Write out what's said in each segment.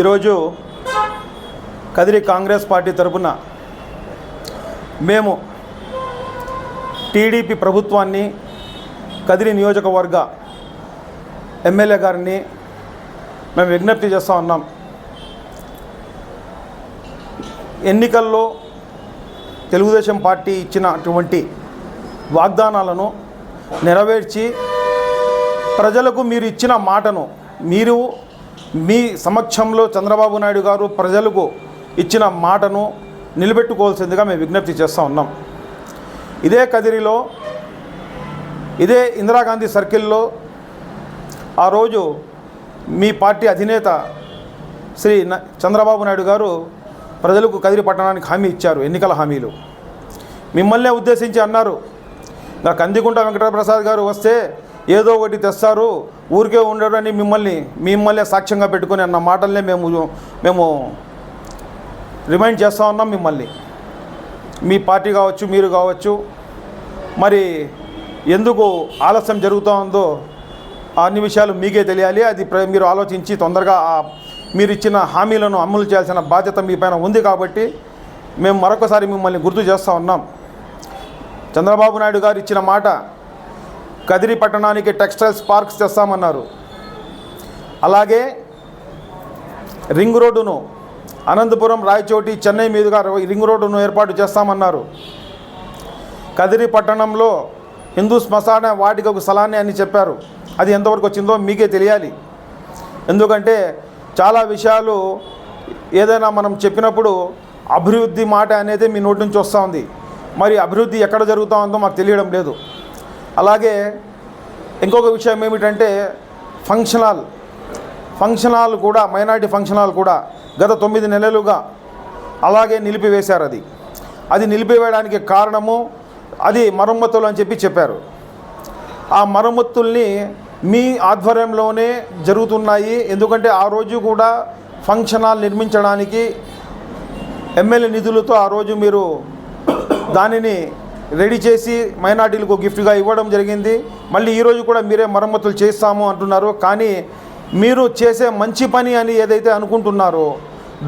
ఈరోజు కదిరి కాంగ్రెస్ పార్టీ తరపున మేము టీడీపీ ప్రభుత్వాన్ని కదిరి నియోజకవర్గ ఎమ్మెల్యే గారిని మేము విజ్ఞప్తి చేస్తూ ఉన్నాం. ఎన్నికల్లో తెలుగుదేశం పార్టీ ఇచ్చినటువంటి వాగ్దానాలను నెరవేర్చి ప్రజలకు మీరు ఇచ్చిన మాటను మీరు మీ సమక్షంలో చంద్రబాబు నాయుడు గారు ప్రజలకు ఇచ్చిన మాటను నిలబెట్టుకోవాల్సిందిగా మేము విజ్ఞప్తి చేస్తూ ఉన్నాం. ఇదే కదిరిలో ఇదే ఇందిరాగాంధీ సర్కిల్లో ఆ రోజు మీ పార్టీ అధినేత శ్రీ చంద్రబాబు నాయుడు గారు ప్రజలకు కదిరి పట్టణానికి హామీ ఇచ్చారు, ఎన్నికల హామీలు. మిమ్మల్నే ఉద్దేశించి అన్నారు, ఇంకా కందికుంట వెంకటప్రసాద్ గారు వస్తే ఏదో ఒకటి తెస్తారు, ఊరికే ఉండడని మిమ్మల్ని సాక్ష్యంగా పెట్టుకొని అన్న మాటలనే మేము రిమైండ్ చేస్తూ ఉన్నాం. మిమ్మల్ని మీ పార్టీ కావచ్చు, మీరు కావచ్చు, మరి ఎందుకు ఆలస్యం జరుగుతూ ఉందో అన్ని విషయాలు మీకే తెలియాలి. అది మీరు ఆలోచించి తొందరగా మీరు ఇచ్చిన హామీలను అమలు చేయాల్సిన బాధ్యత మీ పైన ఉంది. కాబట్టి మేము మరొకసారి మిమ్మల్ని గుర్తు చేస్తూ ఉన్నాం. చంద్రబాబు నాయుడు గారు ఇచ్చిన మాట, కదిరి పట్టణానికి టెక్స్టైల్స్ పార్క్స్ తెస్తామన్నారు. అలాగే రింగ్ రోడ్డును అనంతపురం, రాయచోటి, చెన్నై మీదుగా రింగ్ రోడ్డును ఏర్పాటు చేస్తామన్నారు. కదిరి పట్టణంలో హిందూ శ్మశాన వాటికకు స్థలాన్ని అని చెప్పారు. అది ఎంతవరకు వచ్చిందో మీకే తెలియాలి. ఎందుకంటే చాలా విషయాలు ఏదైనా మనం చెప్పినప్పుడు అభివృద్ధి మాట అనేది మీ నోటి నుంచి వస్తూ ఉంది. మరి అభివృద్ధి ఎక్కడ జరుగుతూ ఉందో మాకు తెలియడం లేదు. అలాగే ఇంకొక విషయం ఏమిటంటే ఫంక్షన్ హాల్ కూడా, మైనారిటీ ఫంక్షన్ హాల్ కూడా గత 9 నెలలుగా అలాగే నిలిపివేశారు. అది నిలిపివేయడానికి కారణము అది మరమ్మతులు అని చెప్పారు. ఆ మరమ్మతుల్ని మీ ఆధ్వర్యంలోనే జరుగుతున్నాయి. ఎందుకంటే ఆ రోజు కూడా ఫంక్షన్ హాల్ నిర్మించడానికి ఎమ్మెల్యే నిధులతో ఆ రోజు మీరు దానిని రెడీ చేసి మైనార్టీలకు గిఫ్ట్గా ఇవ్వడం జరిగింది. మళ్ళీ ఈరోజు కూడా మీరే మరమ్మతులు చేస్తాము అంటున్నారు. కానీ మీరు చేసే మంచి పని అని ఏదైతే అనుకుంటున్నారో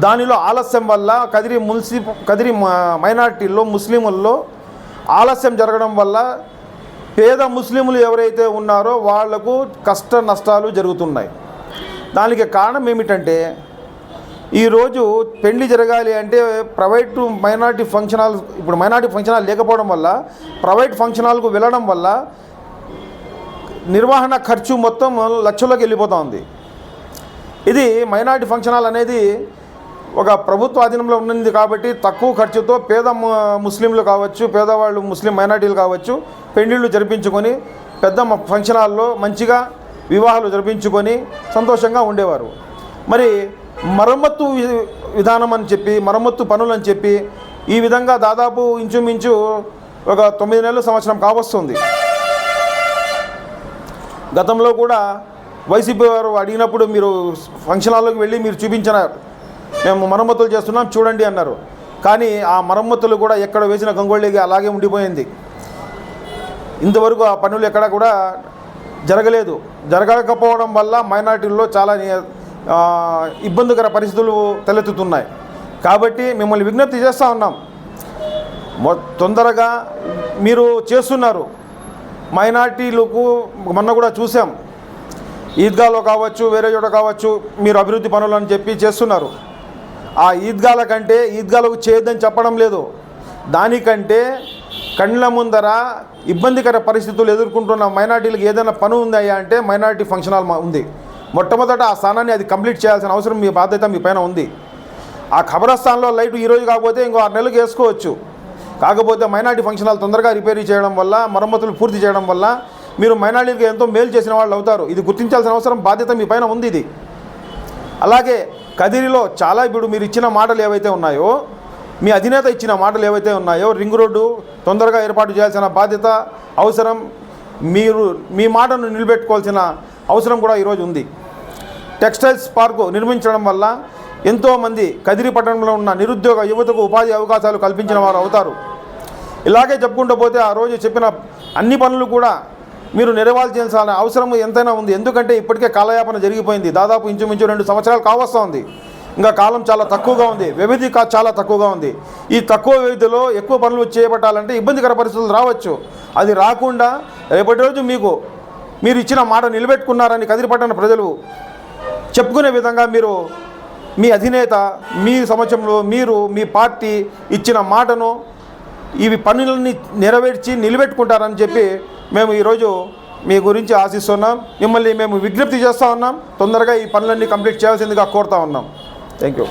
దానిలో ఆలస్యం వల్ల కదిరి మైనార్టీల్లో, ముస్లింల్లో ఆలస్యం జరగడం వల్ల పేద ముస్లింలు ఎవరైతే ఉన్నారో వాళ్లకు కష్ట నష్టాలు జరుగుతున్నాయి. దానికి కారణం ఏమిటంటే ఈరోజు పెళ్లి జరగాలి అంటే ప్రైవేటు మైనారిటీ ఫంక్షన్ హాల్, ఇప్పుడు మైనారిటీ ఫంక్షన్ హాల్ లేకపోవడం వల్ల ప్రైవేట్ ఫంక్షన్ హాల్కు వెళ్ళడం వల్ల నిర్వహణ ఖర్చు మొత్తం లక్షల్లోకి వెళ్ళిపోతూ ఉంది. ఇది మైనారిటీ ఫంక్షన్ హాల్ అనేది ఒక ప్రభుత్వ ఆధీనంలో ఉన్నది కాబట్టి తక్కువ ఖర్చుతో పేద ముస్లింలు కావచ్చు, పేదవాళ్ళు ముస్లిం మైనారిటీలు కావచ్చు పెళ్లిళ్ళు జరిపించుకొని పెద్ద ఫంక్షన్ హాల్లో మంచిగా వివాహాలు జరిపించుకొని సంతోషంగా ఉండేవారు. మరి మరమ్మత్తు విధానం అని చెప్పి, మరమ్మత్తు పనులు అని చెప్పి ఈ విధంగా దాదాపు ఇంచుమించు ఒక 9 నెలలు, సంవత్సరం కావస్తుంది. గతంలో కూడా వైసీపీ వారు అడిగినప్పుడు మీరు ఫంక్షన్ హాల్లోకి వెళ్ళి మీరు చూపించినారు, మేము మరమ్మతులు చేస్తున్నాం చూడండి అన్నారు. కానీ ఆ మరమ్మతులు కూడా ఎక్కడ వేసిన గంగోళిగా అలాగే ఉండిపోయింది. ఇంతవరకు ఆ పనులు ఎక్కడ కూడా జరగలేదు. జరగకపోవడం వల్ల మైనారిటీల్లో చాలా ఇబ్బందికర పరిస్థితులు తలెత్తుతున్నాయి. కాబట్టి మిమ్మల్ని విజ్ఞప్తి చేస్తూ ఉన్నాం, తొందరగా మీరు చేస్తున్నారు. మైనారిటీలకు మొన్న కూడా చూసాం, ఈద్గాలో కావచ్చు, వేరే చోట కావచ్చు, మీరు అభివృద్ధి పనులు అని చెప్పి చేస్తున్నారు. ఆ ఈద్గాల కంటే ఈద్గాలకు చేయొద్దని చెప్పడం లేదు. దానికంటే కళ్ళ ముందర ఇబ్బందికర పరిస్థితులు ఎదుర్కొంటున్న మైనారిటీలకు ఏదైనా పని ఉందయ్యా అంటే మైనారిటీ ఫంక్షన్ హాల్ ఉంది. మొట్టమొదట ఆ స్థానాన్ని అది కంప్లీట్ చేయాల్సిన అవసరం, మీ బాధ్యత మీ పైన ఉంది. ఆ ఖబరస్థాన్లో లైట్ ఈరోజు కాకపోతే ఇంకో 6 నెలలకు వేసుకోవచ్చు. కాకపోతే మైనారిటీ ఫంక్షన్ హాల్ తొందరగా రిపేరీ చేయడం వల్ల, మరమ్మతులు పూర్తి చేయడం వల్ల మీరు మైనారిటీలకు ఎంతో మేలు చేసిన వాళ్ళు అవుతారు. ఇది గుర్తించాల్సిన అవసరం, బాధ్యత మీ పైన ఉంది ఇది. అలాగే కదిరిలో చాలా ఇప్పుడు మీరు ఇచ్చిన మాటలు ఏవైతే ఉన్నాయో, మీ అధినేత ఇచ్చిన మాటలు ఏవైతే ఉన్నాయో, రింగ్ రోడ్డు తొందరగా ఏర్పాటు చేయాల్సిన బాధ్యత, అవసరం, మీరు మీ మాటను నిలబెట్టుకోవాల్సిన అవసరం కూడా ఈరోజు ఉంది. టెక్స్టైల్స్ పార్కు నిర్మించడం వల్ల ఎంతోమంది కదిరి పట్టణంలో ఉన్న నిరుద్యోగ యువతకు ఉపాధి అవకాశాలు కల్పించిన వారు అవుతారు. ఇలాగే చెప్పుకుంటూ పోతే ఆ రోజు చెప్పిన అన్ని పనులు కూడా మీరు నెరవేర్చాల్సిన అవసరం ఎంతైనా ఉంది. ఎందుకంటే ఇప్పటికే కాలయాపన జరిగిపోయింది. దాదాపు ఇంచుమించు 2 సంవత్సరాలు కావస్తోంది. ఇంకా కాలం చాలా తక్కువగా ఉంది, వ్యవధి చాలా తక్కువగా ఉంది. ఈ తక్కువ వ్యవధిలో ఎక్కువ పనులు చేపట్టాలంటే ఇబ్బందికర పరిస్థితులు రావచ్చు. అది రాకుండా రేపటి రోజు మీరు ఇచ్చిన మాట నిలబెట్టుకున్నారని కదిరిపట్టణ ప్రజలు చెప్పుకునే విధంగా మీరు మీ అధినేత మీ సమక్షంలో మీరు మీ పార్టీ ఇచ్చిన మాటను ఇవి పనులన్నీ నెరవేర్చి నిలబెట్టుకుంటారని చెప్పి మేము ఈరోజు మీ గురించి ఆశిస్తున్నాం. మిమ్మల్ని మేము విజ్ఞప్తి చేస్తూ ఉన్నాం. తొందరగా ఈ పనులన్నీ కంప్లీట్ చేయాల్సిందిగా కోరుతా ఉన్నాం. Thank you.